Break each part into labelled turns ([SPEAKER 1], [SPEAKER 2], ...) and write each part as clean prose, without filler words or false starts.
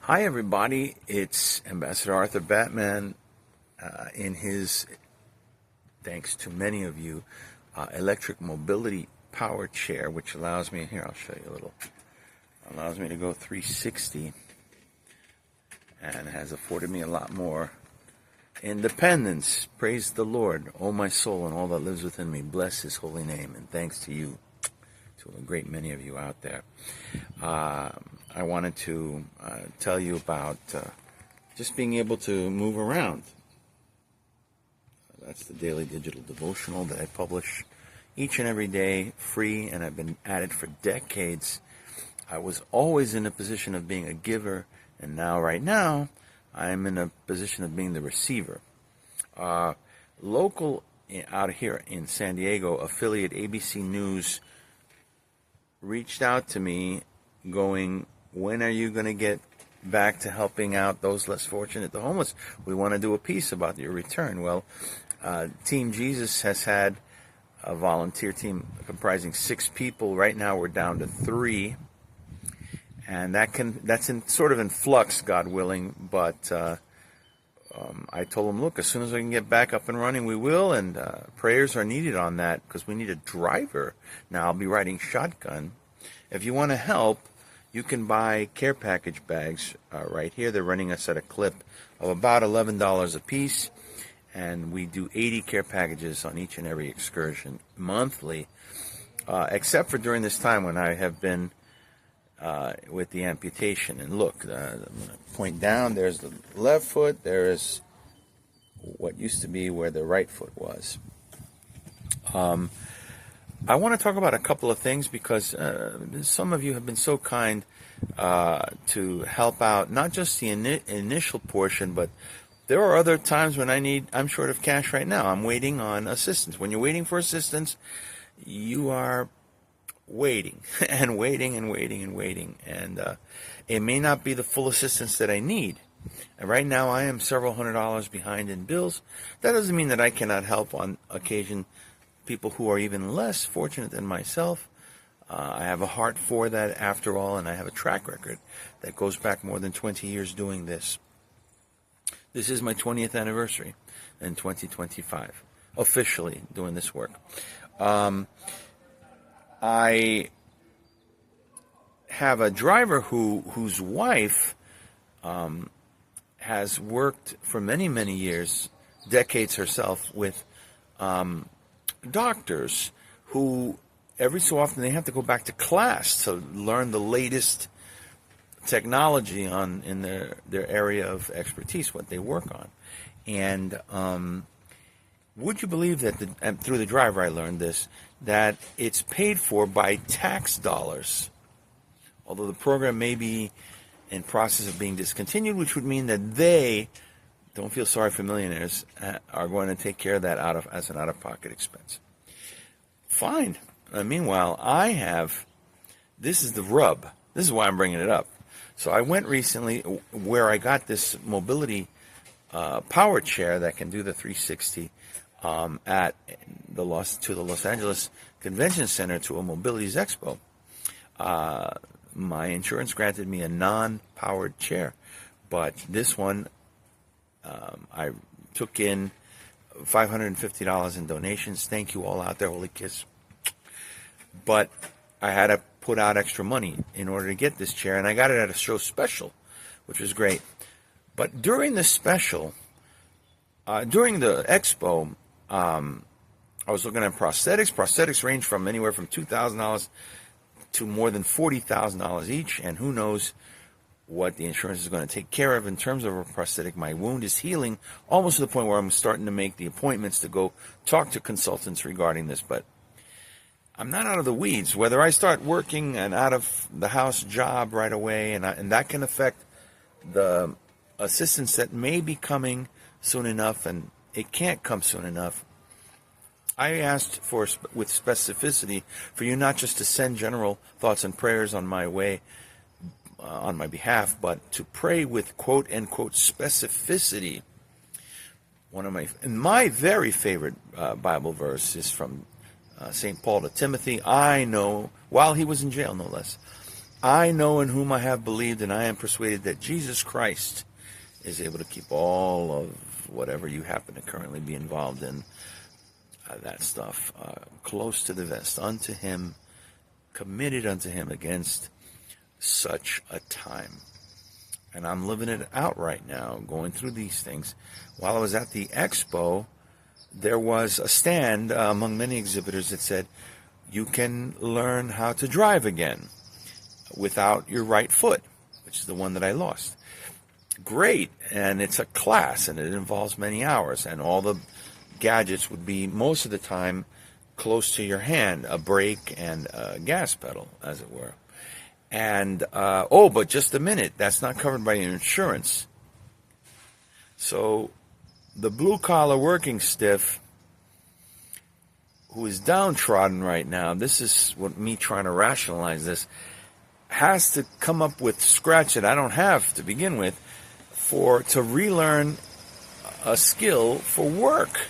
[SPEAKER 1] Hi, everybody. It's Ambassador Arthur Batman in his, thanks to many of you, electric mobility power chair, which allows me, here, I'll show you a little, allows me to go 360 and has afforded me a lot more independence. Praise the Lord, O my soul, and all that lives within me. Bless his holy name, and thanks to you, to a great many of you out there. I wanted to tell you about just being able to move around. That's the daily digital devotional that I publish each and every day, free, and I've been at it for decades. I was always in a position of being a giver, and right now, I'm in a position of being the receiver. Local out here in San Diego, affiliate ABC News reached out to me going, when are you going to get back to helping out those less fortunate, the homeless? We want to do a piece about your return. Well, Team Jesus has had a volunteer team comprising 6 people. Right now we're down to 3. And that's sort of in flux, God willing, but I told them, look, as soon as I can get back up and running, we will, and prayers are needed on that because we need a driver. Now, I'll be riding shotgun. If you want to help, you can buy care package bags right here. They're running us at a clip of about $11 a piece, and we do 80 care packages on each and every excursion monthly, except for during this time when I have been with the amputation. And look, I'm going to point down. There's the left foot. There is what used to be where the right foot was. I want to talk about a couple of things because some of you have been so kind to help out, not just the initial portion, but there are other times when I'm short of cash right now. I'm waiting on assistance. When you're waiting for assistance, you are waiting and waiting and waiting and waiting, and it may not be the full assistance that I need. And right now I am several $100s behind in bills. That doesn't mean that I cannot help on occasion people who are even less fortunate than myself. I have a heart for that after all, and I have a track record that goes back more than 20 years doing this. This is my 20th anniversary in 2025, officially doing this work. I have a driver whose wife has worked for many, many years, decades herself, with doctors who every so often they have to go back to class to learn the latest technology in their area of expertise, what they work on. And would you believe that through the driver I learned this, that it's paid for by tax dollars, although the program may be in process of being discontinued, which would mean that they, don't feel sorry for millionaires, are going to take care of that as an out-of-pocket expense. Fine. Meanwhile, this is the rub. This is why I'm bringing it up. So I went recently where I got this mobility power chair that can do the 360 at the Los Angeles Convention Center to a Mobilities Expo. My insurance granted me a non-powered chair, but this one I took in $550 in donations. Thank you all out there, holy kiss. But I had to put out extra money in order to get this chair, and I got it at a show special, which was great. But during the special, during the expo, I was looking at prosthetics. Prosthetics range from anywhere from $2,000 to more than $40,000 each, and who knows what the insurance is going to take care of in terms of a prosthetic. My wound is healing almost to the point where I'm starting to make the appointments to go talk to consultants regarding this, but I'm not out of the weeds. Whether I start working an out-of-the-house job right away, and that can affect the assistance that may be coming soon enough, and it can't come soon enough. I asked with specificity for you not just to send general thoughts and prayers on my way, on my behalf, but to pray with quote-unquote specificity. My very favorite Bible verse is from St. Paul to Timothy. I know, while he was in jail, no less, I know in whom I have believed, and I am persuaded that Jesus Christ is able to keep all of whatever you happen to currently be involved in, that stuff, close to the vest, unto him, committed unto him against such a time. And I'm living it out right now, going through these things. While I was at the expo, there was a stand among many exhibitors that said, you can learn how to drive again without your right foot, which is the one that I lost. Great, and it's a class, and it involves many hours, and all the gadgets would be, most of the time, close to your hand, a brake and a gas pedal, as it were. And, but just a minute, that's not covered by your insurance. So the blue-collar working stiff who is downtrodden right now, this is what me trying to rationalize this, has to come up with scratch that I don't have to begin with to relearn a skill for work.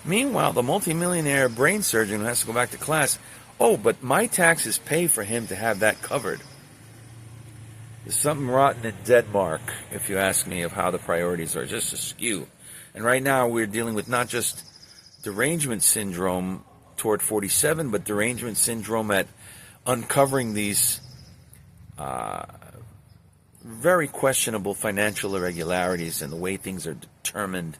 [SPEAKER 1] Meanwhile, the multimillionaire brain surgeon who has to go back to class, but my taxes pay for him to have that covered. There's something rotten in Denmark, if you ask me, of how the priorities are just askew. And right now we're dealing with not just derangement syndrome toward 47, but derangement syndrome at uncovering these very questionable financial irregularities and the way things are determined.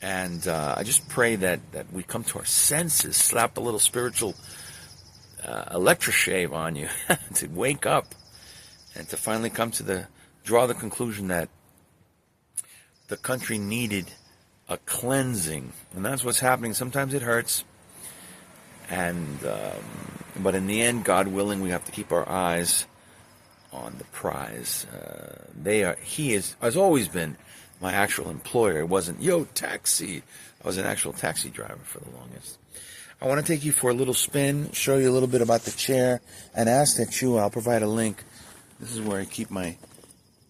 [SPEAKER 1] And I just pray that we come to our senses, slap a little spiritual electroshave on you to wake up and to finally come to draw the conclusion that the country needed a cleansing. And that's what's happening. Sometimes it hurts. And but in the end, God willing, we have to keep our eyes on the prize. He has always been my actual employer. It wasn't, taxi. I was an actual taxi driver for the longest. I want to take you for a little spin, show you a little bit about the chair, and ask that I'll provide a link. This is where I keep my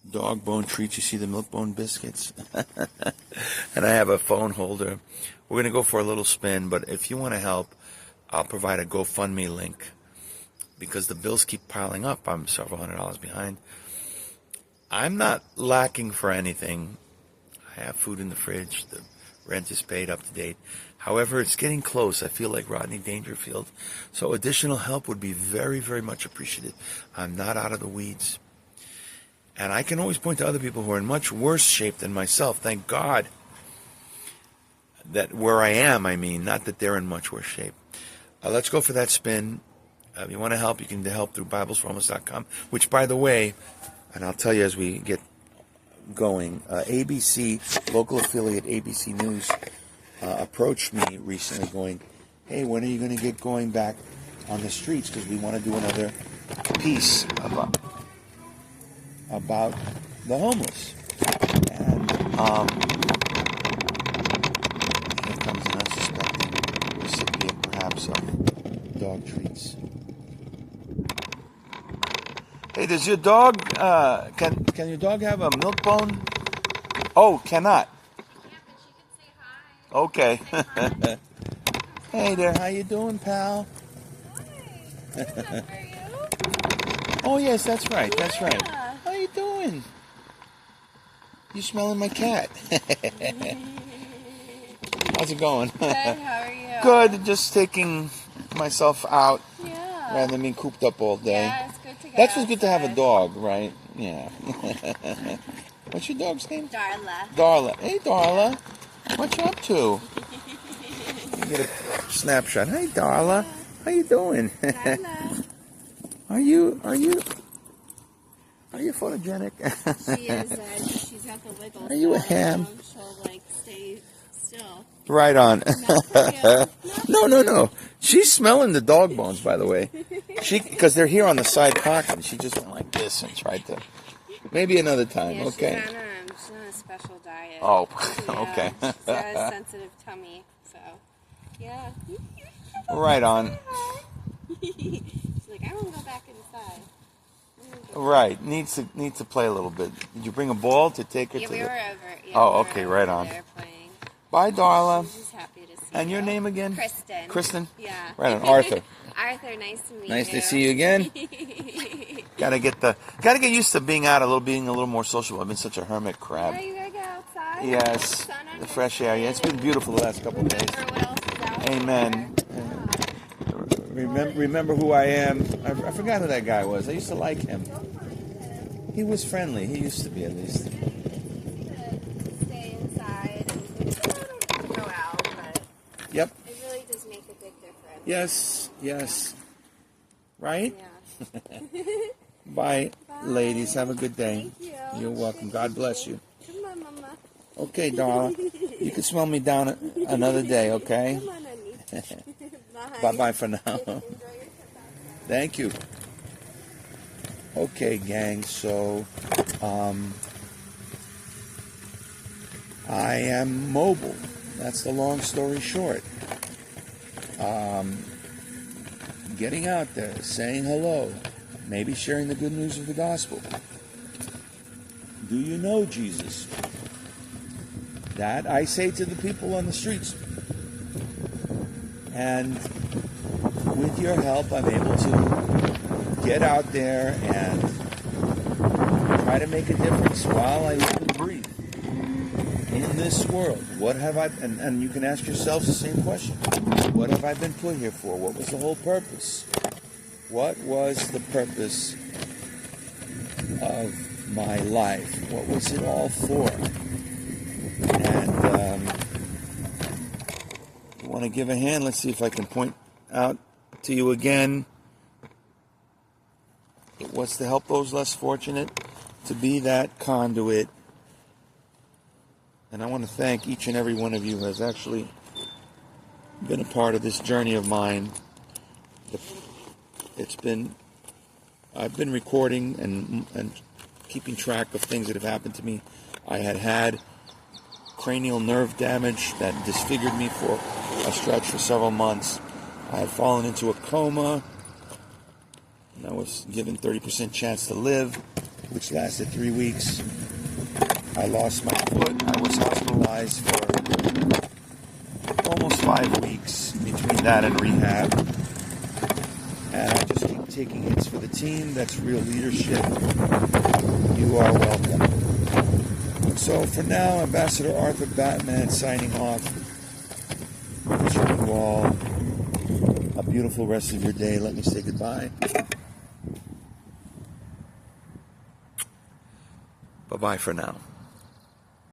[SPEAKER 1] dog bone treats. You see the milk bone biscuits? And I have a phone holder. We're going to go for a little spin, but if you want to help, I'll provide a GoFundMe link because the bills keep piling up. I'm several $100s behind. I'm not lacking for anything. I have food in the fridge. The rent is paid, up to date. However, it's getting close. I feel like Rodney Dangerfield. So additional help would be very, very much appreciated. I'm not out of the weeds. And I can always point to other people who are in much worse shape than myself. Thank God that where I am, not that they're in much worse shape. Let's go for that spin. If you want to help, you can help through BiblesForHomeless.com, which, by the way, and I'll tell you as we get going, ABC, local affiliate ABC News, approached me recently going, hey, when are you going to get going back on the streets? Because we want to do another piece about the homeless. And here comes an unsuspecting recipient, perhaps, of dog treats. Hey, does your dog, can your dog have a milk bone? Oh, cannot. Okay. Hey there, how you doing, pal?
[SPEAKER 2] Hi. Good enough for you?
[SPEAKER 1] Oh, yes, that's right, that's
[SPEAKER 2] Yeah.
[SPEAKER 1] right. How you doing? You smelling my cat. How's it going?
[SPEAKER 2] Good, how are you?
[SPEAKER 1] Good, just taking myself out
[SPEAKER 2] Yeah.
[SPEAKER 1] rather than being cooped up all day.
[SPEAKER 2] Yeah, it's good to go.
[SPEAKER 1] That's what's good to have a
[SPEAKER 2] outside.
[SPEAKER 1] dog, right? Yeah. What's your dog's name?
[SPEAKER 2] Darla.
[SPEAKER 1] Darla. Hey, Darla. What you up to? Get a snapshot. Hey, Darla. How you doing?
[SPEAKER 2] Darla.
[SPEAKER 1] Are you photogenic?
[SPEAKER 2] She is, she's got the wiggles.
[SPEAKER 1] Are you a ham?
[SPEAKER 2] She'll, stay still.
[SPEAKER 1] Right on.
[SPEAKER 2] Not for you.
[SPEAKER 1] No. She's smelling the dog bones, by the way. Because they're here on the side pocket. And she just went like this and tried to. Maybe another time.
[SPEAKER 2] Yeah,
[SPEAKER 1] Okay.
[SPEAKER 2] she's on a special diet.
[SPEAKER 1] Oh,
[SPEAKER 2] Yeah,
[SPEAKER 1] okay.
[SPEAKER 2] She's got a sensitive tummy, so yeah.
[SPEAKER 1] Right on.
[SPEAKER 2] She's like, I want to go back inside.
[SPEAKER 1] Right. Needs to play a little bit. Did you bring a ball to take her
[SPEAKER 2] Yeah,
[SPEAKER 1] to
[SPEAKER 2] we
[SPEAKER 1] the...
[SPEAKER 2] were over. Yeah,
[SPEAKER 1] Oh,
[SPEAKER 2] we were
[SPEAKER 1] okay,
[SPEAKER 2] over
[SPEAKER 1] right on.
[SPEAKER 2] there playing.
[SPEAKER 1] Bye, Darla.
[SPEAKER 2] She's just happy to see
[SPEAKER 1] And
[SPEAKER 2] you.
[SPEAKER 1] your name again?
[SPEAKER 2] Kristen.
[SPEAKER 1] Kristen?
[SPEAKER 2] Yeah.
[SPEAKER 1] Right on. Arthur.
[SPEAKER 2] Arthur, nice to meet you.
[SPEAKER 1] Nice to see you again. Gotta get used to being out being a little more social. I've been such a hermit crab.
[SPEAKER 2] Yeah, you gotta get outside.
[SPEAKER 1] Yes,
[SPEAKER 2] Sun on
[SPEAKER 1] the
[SPEAKER 2] your
[SPEAKER 1] fresh air. Yeah, it's been beautiful the last couple of days.
[SPEAKER 2] Remember what else is out
[SPEAKER 1] Amen.
[SPEAKER 2] there.
[SPEAKER 1] Remember who I am. I forgot who that guy was. I used to like him. He was friendly. He used to be, at least.
[SPEAKER 2] Stay inside and go out, but
[SPEAKER 1] Yep.
[SPEAKER 2] it really does make a big difference.
[SPEAKER 1] Yes. Right?
[SPEAKER 2] Yeah.
[SPEAKER 1] Bye,
[SPEAKER 2] Bye.
[SPEAKER 1] ladies. Have a good day.
[SPEAKER 2] Thank you.
[SPEAKER 1] You're welcome. God bless you.
[SPEAKER 2] Come on, Mama.
[SPEAKER 1] Okay, darling. You can smell me down another day, okay?
[SPEAKER 2] Come on, honey. Bye.
[SPEAKER 1] Bye-bye for now.
[SPEAKER 2] Enjoy your trip outside.
[SPEAKER 1] Thank you. Okay, gang, so I am mobile. That's the long story short. Getting out there, saying hello, maybe sharing the good news of the gospel. Do you know Jesus? That I say to the people on the streets. And with your help, I'm able to get out there and try to make a difference while I live and breathe in this world. What have I, and you can ask yourselves the same question. What have I been put here for? What was the whole purpose? What was the purpose of my life? What was it all for? And you want to give a hand? Let's see if I can point out to you again. It was to help those less fortunate, to be that conduit. And I want to thank each and every one of you who has actually been a part of this journey of mine. I've been recording and keeping track of things that have happened to me. I had cranial nerve damage that disfigured me for a stretch for several months. I had fallen into a coma, and I was given 30% chance to live, which lasted 3 weeks. I lost my foot. I was hospitalized for almost 5 weeks between that and rehab. And I just keep taking hits for the team. That's real leadership. You are welcome. So for now, Ambassador Arthur Batman signing off. Wishing you all a beautiful rest of your day. Let me say goodbye. Bye-bye for now.